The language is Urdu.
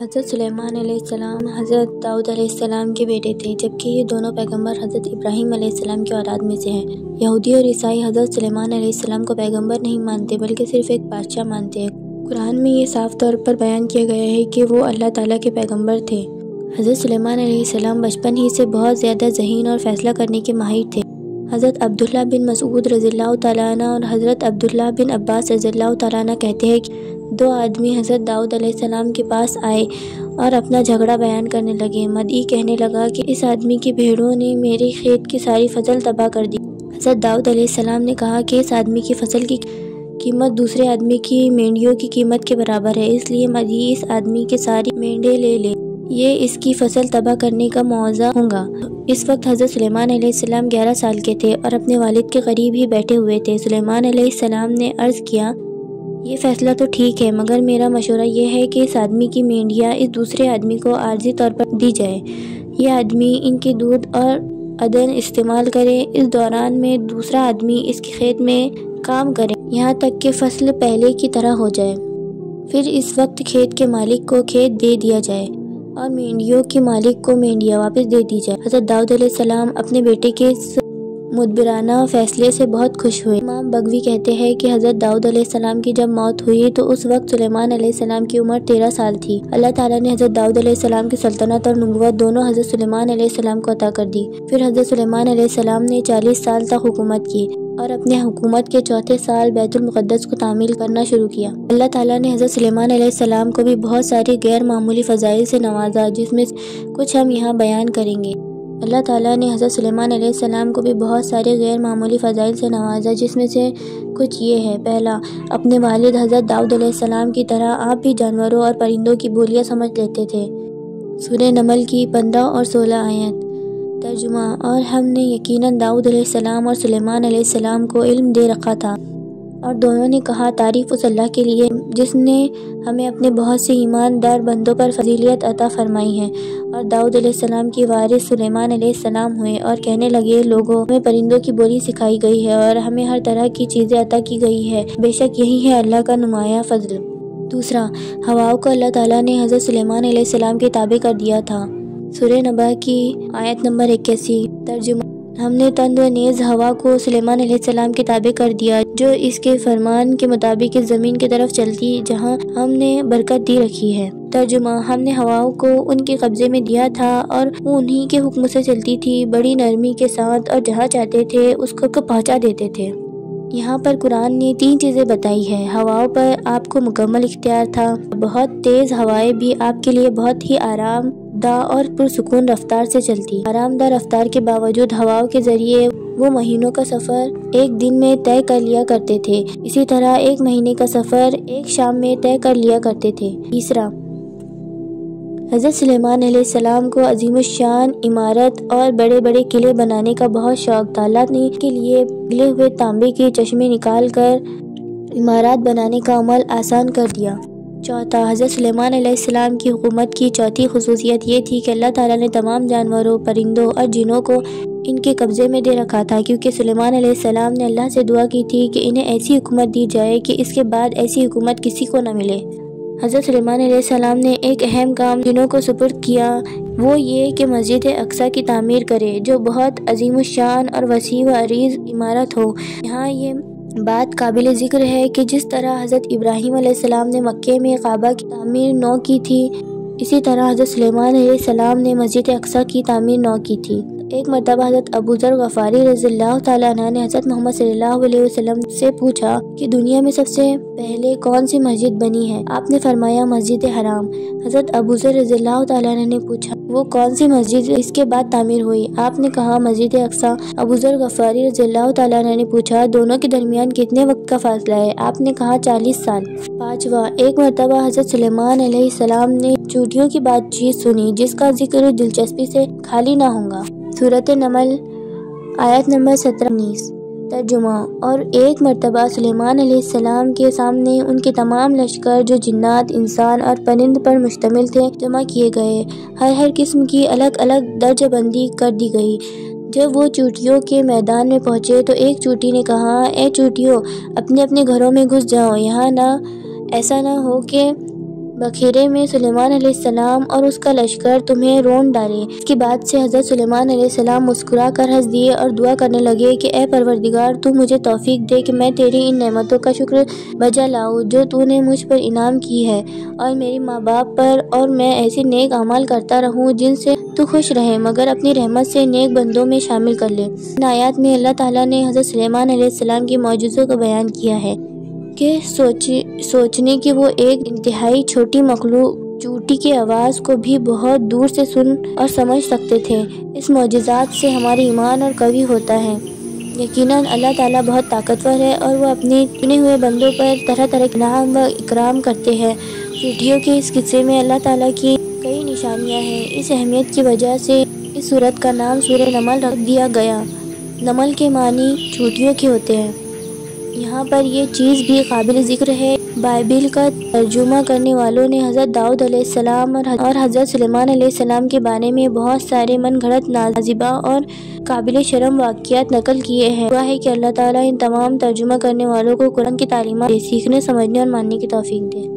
حضرت سلیمان علیہ السلام حضرت داؤد علیہ السلام کے بیٹے تھے، جبکہ یہ دونوں پیغمبر حضرت ابراہیم علیہ السلام کی اولاد میں سے ہیں۔ یہودی اور عیسائی حضرت سلیمان علیہ السلام کو پیغمبر نہیں مانتے بلکہ صرف ایک بادشاہ مانتے ہیں۔ قرآن میں یہ صاف طور پر بیان کیا گیا ہے کہ وہ اللہ تعالیٰ کے پیغمبر تھے۔ حضرت سلیمان علیہ السلام بچپن ہی سے بہت زیادہ ذہین اور فیصلہ کرنے کے ماہر تھے۔ حضرت عبداللہ بن مسعود رضی اللہ تعالیٰ عنہ اور حضرت عبداللہ بن عباس رضی اللہ تعالیٰ عنہ کہتے ہیں کہ دو آدمی حضرت داؤد علیہ السلام کے پاس آئے اور اپنا جھگڑا بیان کرنے لگے۔ مدعی کہنے لگا کہ اس آدمی کی بھیڑوں نے میرے کھیت کی ساری فصل تباہ کر دی۔ حضرت داؤد علیہ السلام نے کہا کہ اس آدمی کی فصل کی قیمت دوسرے آدمی کی مینڈیوں کی قیمت کے برابر ہے، اس لیے مدعی اس آدمی کے ساری مینڈیں لے لے، یہ اس کی فصل تباہ کرنے کا معاوضہ ہوگا۔ اس وقت حضرت سلیمان علیہ السلام 11 سال کے تھے اور اپنے والد کے قریب ہی بیٹھے ہوئے تھے۔ سلیمان علیہ السلام نے عرض کیا، یہ فیصلہ تو ٹھیک ہے، مگر میرا مشورہ یہ ہے کہ اس آدمی کی مینڈیاں اس دوسرے آدمی کو عارضی طور پر دی جائے۔ یہ آدمی ان کے دودھ اور عدن استعمال کرے، اس دوران میں دوسرا آدمی اس کے کھیت میں کام کرے یہاں تک کہ فصل پہلے کی طرح ہو جائے، پھر اس وقت کھیت کے مالک کو کھیت دے دیا جائے اور مینڈیوں کے مالک کو مینڈیاں واپس دے دی جائے۔ حضرت داؤد علیہ السلام اپنے بیٹے کے اس مدبرانہ فیصلے سے بہت خوش ہوئے۔ امام بغوی کہتے ہیں کہ حضرت داؤد علیہ السلام کی جب موت ہوئی تو اس وقت سلیمان علیہ السلام کی عمر 13 سال تھی۔ اللہ تعالیٰ نے حضرت داؤد علیہ السلام کی سلطنت اور نبوت دونوں حضرت سلیمان علیہ السلام کو عطا کر دی۔ پھر حضرت سلیمان علیہ السلام نے 40 سال تک حکومت کی اور اپنے حکومت کے چوتھے سال بیت المقدس کو تعمیر کرنا شروع کیا۔ اللہ تعالیٰ نے حضرت سلیمان علیہ السلام کو بھی بہت ساری غیر معمولی فضائل سے نوازا، جس میں کچھ ہم یہاں بیان کریں گے۔ اللہ تعالیٰ نے حضرت سلیمان علیہ السلام کو بھی بہت سارے غیر معمولی فضائل سے نوازا، جس میں سے کچھ یہ ہے۔ پہلا، اپنے والد حضرت داؤد علیہ السلام کی طرح آپ بھی جانوروں اور پرندوں کی بولیاں سمجھ لیتے تھے۔ سورہ نمل کی 15 اور 16 آیت۔ ترجمہ، اور ہم نے یقیناً داؤد علیہ السلام اور سلیمان علیہ السلام کو علم دے رکھا تھا، اور دونوں نے کہا تعریف اس اللہ کے لیے جس نے ہمیں اپنے بہت سے ایماندار بندوں پر فضیلت عطا فرمائی ہے۔ اور داؤد علیہ السلام کی وارث سلیمان علیہ السلام ہوئے اور کہنے لگے، لوگوں، ہمیں پرندوں کی بولی سکھائی گئی ہے اور ہمیں ہر طرح کی چیزیں عطا کی گئی ہے، بے شک یہی ہے اللہ کا نمایاں فضل۔ دوسرا، ہواؤں کو اللہ تعالیٰ نے حضرت سلیمان علیہ السلام کے تابع کر دیا تھا۔ سورہ نبا کی آیت نمبر 81۔ ترجمہ، ہم نے تند و نیز ہوا کو سلیمان علیہ السلام کے تابع کر دیا، جو اس کے فرمان کے مطابق اس زمین کی طرف چلتی جہاں ہم نے برکت دی رکھی ہے۔ ترجمہ، ہم نے ہواؤں کو ان کے قبضے میں دیا تھا اور وہ انہی کے حکم سے چلتی تھی، بڑی نرمی کے ساتھ، اور جہاں چاہتے تھے اس کو پہنچا دیتے تھے۔ یہاں پر قرآن نے 3 چیزیں بتائی ہیں۔ ہواؤں پر آپ کو مکمل اختیار تھا، بہت تیز ہوائیں بھی آپ کے لیے بہت ہی آرام دہ اور پرسکون رفتار سے چلتی۔ آرام دہ رفتار کے باوجود ہواؤں کے ذریعے وہ مہینوں کا سفر ایک دن میں طے کر لیا کرتے تھے، اسی طرح ایک مہینے کا سفر ایک شام میں طے کر لیا کرتے تھے۔ تیسرا، حضرت سلیمان علیہ السلام کو عظیم الشان عمارت اور بڑے بڑے قلعے بنانے کا بہت شوق تھا۔ اللہ نے کے لیے پگھلے ہوئے تانبے کے چشمے نکال کر عمارات بنانے کا عمل آسان کر دیا۔ چوتھا، حضرت سلیمان علیہ السلام کی حکومت کی چوتھی خصوصیت یہ تھی کہ اللہ تعالیٰ نے تمام جانوروں، پرندوں اور جنوں کو ان کے قبضے میں دے رکھا تھا، کیونکہ سلیمان علیہ السلام نے اللہ سے دعا کی تھی کہ انہیں ایسی حکومت دی جائے کہ اس کے بعد ایسی حکومت کسی کو نہ ملے۔ حضرت سلیمان علیہ السلام نے ایک اہم کام جنوں کو سپرد کیا، وہ یہ کہ مسجد اقصی کی تعمیر کرے، جو بہت عظیم الشان اور وسیع و عریض عمارت ہو۔ یہاں یہ بات قابل ذکر ہے کہ جس طرح حضرت ابراہیم علیہ السلام نے مکے میں کعبہ کی تعمیر نو کی تھی، اسی طرح حضرت سلیمان علیہ السلام نے مسجد اقصی کی تعمیر نو کی تھی۔ ایک مرتبہ حضرت ابو ذر غفاری رضی اللہ تعالیٰ عنہ نے حضرت محمد صلی اللہ علیہ وسلم سے پوچھا کہ دنیا میں سب سے پہلے کون سی مسجد بنی ہے؟ آپ نے فرمایا مسجد حرام۔ حضرت ابو ذر رضی اللہ تعالیٰ عنہ نے پوچھا وہ کون سی مسجد اس کے بعد تعمیر ہوئی؟ آپ نے کہا مسجد اقصی۔ ابو ذر غفاری رضی اللہ تعالیٰ عنہ نے پوچھا دونوں کے درمیان کتنے وقت کا فاصلہ ہے؟ آپ نے کہا 40 سال۔ پانچواں، ایک مرتبہ حضرت سلیمان علیہ السلام نے چوٹیوں کی بات چیت سنی جس کا ذکر دلچسپی سے خالی نہ ہوگا۔ سورۃ نمل آیت نمبر 17-19۔ ترجمہ، اور ایک مرتبہ سلیمان علیہ السلام کے سامنے ان کے تمام لشکر جو جنات، انسان اور پرند پر مشتمل تھے جمع کیے گئے، ہر قسم کی الگ الگ درجہ بندی کر دی گئی۔ جب وہ چوٹیوں کے میدان میں پہنچے تو ایک چوٹی نے کہا، اے چوٹیوں، اپنے اپنے گھروں میں گھس جاؤ، یہاں ایسا نہ ہو کہ بخیرے میں سلیمان علیہ السلام اور اس کا لشکر تمہیں رونڈ ڈالے۔ اس کی بات سے حضرت سلیمان علیہ السلام مسکرا کر ہنس دیے اور دعا کرنے لگے کہ اے پروردگار، تو مجھے توفیق دے کہ میں تیری ان نعمتوں کا شکر بجا لاؤں جو تو نے مجھ پر انعام کی ہے، اور میرے ماں باپ پر، اور میں ایسے نیک اعمال کرتا رہوں جن سے تو خوش رہے، مگر اپنی رحمت سے نیک بندوں میں شامل کر لے۔ ان آیات میں اللہ تعالیٰ نے حضرت سلیمان علیہ السلام کے معجزوں کو بیان کیا ہے کہ سوچنے کہ وہ ایک انتہائی چھوٹی مخلوق چونٹی کی آواز کو بھی بہت دور سے سن اور سمجھ سکتے تھے۔ اس معجزات سے ہمارا ایمان اور قوی ہوتا ہے۔ یقیناً اللہ تعالیٰ بہت طاقتور ہے اور وہ اپنے چنے ہوئے بندوں پر طرح طرح کے انعام و اکرام کرتے ہیں۔ چیونٹیوں کے اس قصے میں اللہ تعالیٰ کی کئی نشانیاں ہیں۔ اس اہمیت کی وجہ سے اس سورت کا نام سورہ نمل رکھ دیا گیا۔ نمل کے معنی چیونٹیوں کے ہوتے ہیں۔ یہاں پر یہ چیز بھی قابل ذکر ہے، بائبل کا ترجمہ کرنے والوں نے حضرت داؤد علیہ السلام اور حضرت سلیمان علیہ السلام کے بارے میں بہت سارے من گھڑت نازیبہ اور قابل شرم واقعات نقل کیے ہیں۔ دعا ہے کہ اللہ تعالیٰ ان تمام ترجمہ کرنے والوں کو قرآن کی تعلیمات سیکھنے، سمجھنے اور ماننے کی توفیق دے۔